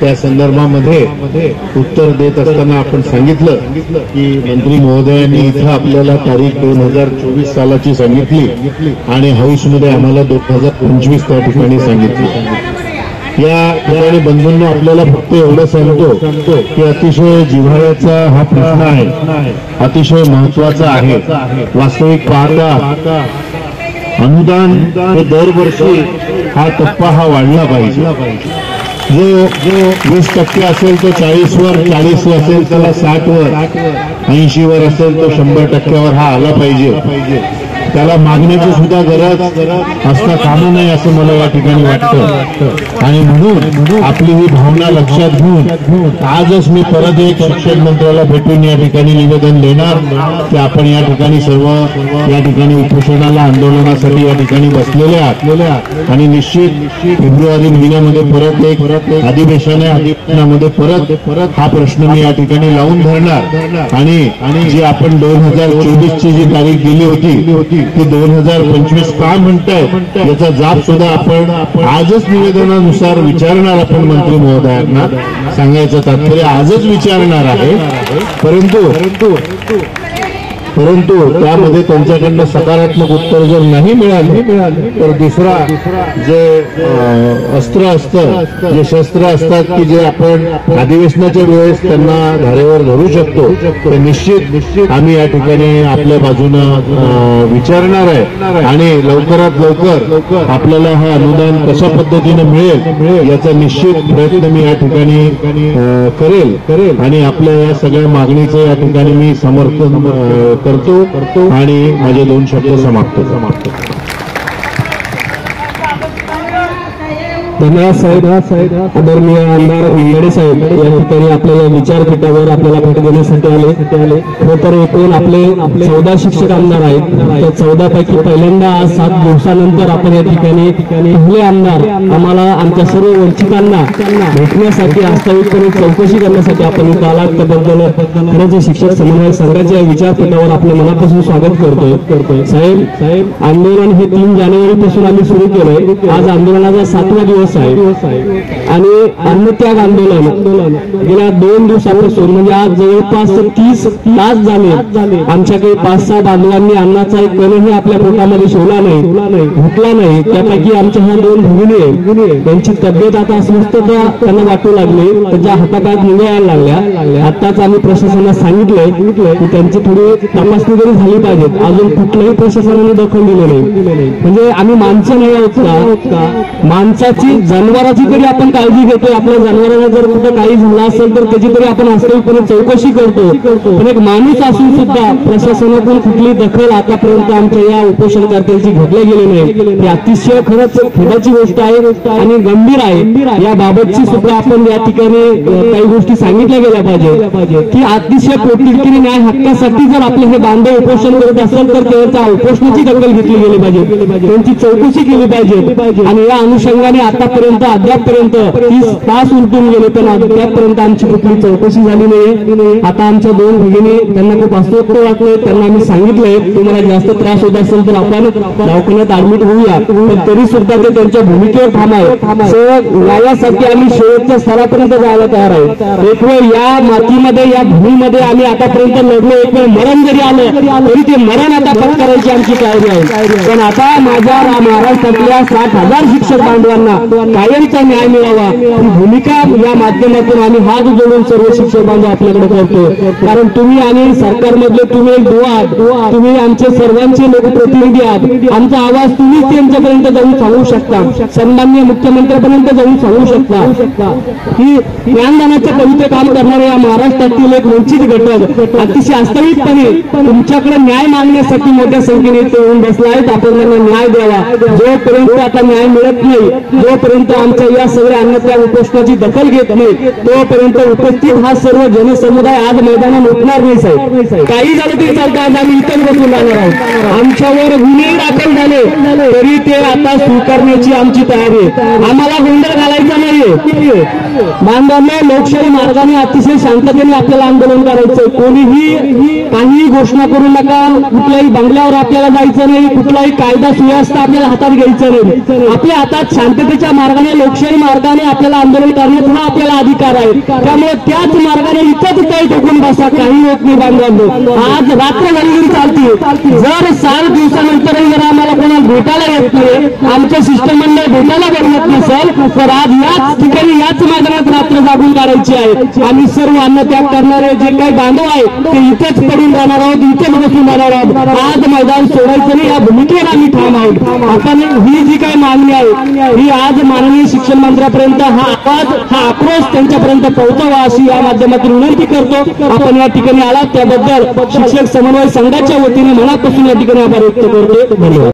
त्या संदर्भामध्ये उत्तर देत असताना आपण सांगितलं की मंत्री महोदयांनी इथं आपल्याला तारीख 2024 सालाची सांगितली आणि हाऊसमध्ये आम्हाला 2025 त्या ठिकाणी सांगितली। या ठिकाणी बंधूंनो आपल्याला फक्त एवढं सांगतो की अतिशय जिव्हाळ्याचा हा प्रश्न आहे, अतिशय महत्वाचा आहे। वास्तविक पाहता अनुदान हे दरवर्षी हा टप्पा हा वाढला पाहिजे। जो 20% असेल तो 40 वर, 40 असेल त्याला 60 वर, 80 वर असेल तो 100% हा आला पाहिजे। त्याला मागण्याची सुद्धा गरज असता कामा नये असं मला या ठिकाणी वाटतं आणि म्हणून आपली ही भावना लक्षात घेऊन आजच मी परत एक शिक्षण मंत्र्याला भेटून या ठिकाणी निवेदन देणार की आपण या ठिकाणी सर्व या ठिकाणी उपोषणाला आंदोलनासाठी या ठिकाणी बसलेले आहात आणि निश्चित फेब्रुवारी महिन्यामध्ये परत एक अधिवेशन आहे, अधिवेशनामध्ये परत हा प्रश्न मी या ठिकाणी लावून धरणार आणि जी आपण 2024 ची जी तारीख दिली होती ती 2025 का म्हणतायत याचा जाब सुद्धा आपण आजच निवेदनानुसार विचारणार। आपण मंत्री महोदयांना सांगायचं तात्पर्य आजच विचारणार आहे, परंतु त्यामध्ये त्यांच्याकडनं सकारात्मक उत्तर जर नाही मिळाले तर दुसरा जे अस्त्र असतं, जे शस्त्र असतात की जे आपण अधिवेशनाच्या वेळेस त्यांना धारेवर धरू शकतो ते निश्चित आम्ही या ठिकाणी आपल्या बाजूनं विचारणार आहे आणि लवकरात लवकर आपल्याला हा अनुदान कशा पद्धतीने मिळेल याचा निश्चित प्रयत्न मी या ठिकाणी करेल आणि आपल्या या सगळ्या मागणीचं या ठिकाणी मी समर्थन करतो आणि माझे 2 शब्द समाप्त। धन्यवाद साहेब। आदरणीय आमदार इंगडे साहेब या ठिकाणी आपल्या विचारपीठावर आपल्याला भेट देण्यासाठी आले। खरंतर एकूण आपले 14 शिक्षक आमदार आहेत, त्या 14 पैकी पहिल्यांदा आज 7 दिवसानंतर आपण या ठिकाणी पहिले आमदार आम्हाला आमच्या सर्व वंचितांना भेटण्यासाठी वास्तविकपणे चौकशी करण्यासाठी आपण इथं आलात त्याबद्दल खरंच शिक्षक समन्वय संघाच्या विचारपीठावर आपलं मनापासून स्वागत करतोय। साहेब आंदोलन हे 3 जानेवारी पासून आम्ही सुरू केलंय। आज आंदोलनाचा 7वा दिवस आहे आणि अन्नत्याग आंदोलन गेल्या 2 दिवसापासून म्हणजे आज जवळपास 30 तास झाले आमच्याकडे 5-6 बांधवांनी अन्नाचा एक कणही आपल्या पोटामध्ये शिवला नाही, घुटला नाही। त्यापैकी आमच्या ह्या 2 भगिनी त्यांची तब्येत आता अस्वस्थता त्यांना वाटू लागली, त्यांच्या हातापायात मुंग्या यायला लागल्या। आताच आम्ही प्रशासनाला सांगितलंय की त्यांची थोडी तपासणी तरी झाली पाहिजे, अजून कुठल्याही प्रशासनाने दखल दिली नाही। म्हणजे आम्ही माणसं नाही आहोत का? माणसाची जनावराची तरी आपण काळजी घेतोय, आपल्या जनावरांना जर कुठं काही झालं असेल तर त्याची तरी आपण वास्तविकपणे चौकशी करतो, पण एक माणूस असून सुद्धा प्रशासनातून कुठली दखल आतापर्यंत आमच्या या उपोषणकर्त्यांची घेतली गेली नाही। ही अतिशय खरंच खेदाची गोष्ट आहे आणि गंभीर आहे। याबाबतची सुद्धा आपण या ठिकाणी काही गोष्टी सांगितल्या गेल्या पाहिजे की अतिशय पोटतिडकीने न्याय हक्कासाठी जर आपले हे बांधव उपोषण करत असेल तर त्यांच्या उपोषणाची दखल घेतली गेली पाहिजे, त्यांची चौकशी केली पाहिजे आणि या अनुषंगाने आतापर्यंत अद्यापपर्यंत 30 तास उलटून गेले पण अद्यापपर्यंत आमची कुठली चौकशी झाली नाही। आता आमच्या 2 भगिनी त्यांना खूप अस्वस्थ वाटले, त्यांना आम्ही सांगितलंय तुम्हाला जास्त त्रास होत असेल तर आपण दवाखान्यात ऍडमिट होऊया, पण तरी सुद्धा ते त्यांच्या भूमिकेवर ठाम आहे। न्यायासाठी आम्ही शेवटच्या स्तरापर्यंत जायला तयार आहे। एक वेळ या मातीमध्ये या भूमीमध्ये आम्ही आतापर्यंत लढलो, एक वेळ मरण जरी आलं तरी ते मरण आता पत्करायची आमची तयारी आहे। पण आता माझ्या महाराष्ट्रातल्या 60,000 शिक्षक बांधवांना कायमचा न्याय मिळावा ही भूमिका या माध्यमातून आम्ही हात जोडून सर्व शिक्षक बांधव आपल्याकडे करतो। कारण तुम्ही आणि सरकारमधले तुम्ही एक दुवा, तुम्ही आमचे सर्वांचे लोकप्रतिनिधी आहात, आमचा आवाज तुम्ही त्यांच्यापर्यंत जाऊन सांगू शकता, सन्माननीय मुख्यमंत्र्यांपर्यंत जाऊन सांगू शकता की ज्ञानदानाच्या कविते काम करणारे या महाराष्ट्रातील एक वंचित घटक अतिशय वास्तविकपणे तुमच्याकडे न्याय मागण्यासाठी मोठ्या संख्येने ते येऊन बसला आहेत। आपण त्यांना न्याय द्यावा। जोपर्यंत आता न्याय मिळत नाही, जोपर्यंत आमच्या या सगळ्या अन्नत्याग उपोषणाची दखल घेत नाही तोपर्यंत उपस्थित हा सर्व जनसमुदाय आज मैदानात उठणार नाही। साहेब काही झालं तरी चालतं, आज आम्ही इथं बसून राहणार आहोत। आमच्यावर गुन्हे दाखल झाले तरी ते आता स्वीकारण्याची आमची तयारी आहे। आम्हाला गोंधळ घालायचा नाहीये। बांधवांना लोकशाही मार्गाने अतिशय शांततेने आपल्याला आंदोलन करायचंय। कोणीही काही घोषणा करू नका, कुठल्याही बंगल्यावर आपल्याला जायचं नाही, कुठलाही कायदा सुव्यवस्था आपल्याला हातात घ्यायचं नाही। आपल्या हातात शांततेच्या मार्गाने लोकशाही मार्गाने आपल्याला आंदोलन करण्यात हा आपल्याला अधिकार आहे. त्यामुळे त्याच मार्गाने इथंच काही ठोकून बसा. काही होत नाही बांधवांनो. आज रात्र झाली चालते. जर 7 दिवसानंतरही जर आम्हाला कोणाला भेटायला येत नाही, आमच्या शिष्टमंडळ भेटायला बघत नसेल, तर आज याच ठिकाणी याच मैदानात रात्र जागून काढायची आहे. आम्ही सर्व अन्नत्याग करणारे जे काही बांधव आहेत ते इथेच पडून राहणार आहोत, इथेच बसून राहणार आहोत. आज मैदान सोडायचं नाही या भूमिकेवर आम्ही ठाम आहोत. आपण ही जी काही मागणी आहे ही आज माननीय शिक्षण मंत्र्यापर्यंत हा आवाज हा आक्रोश त्यांच्यापर्यंत पोहोचावा अशी या माध्यमातून विनंती करतो. आपण या ठिकाणी आलात त्याबद्दल शिक्षक समन्वय संघाच्या वतीने मनापासून या ठिकाणी आभार व्यक्त करतो. धन्यवाद.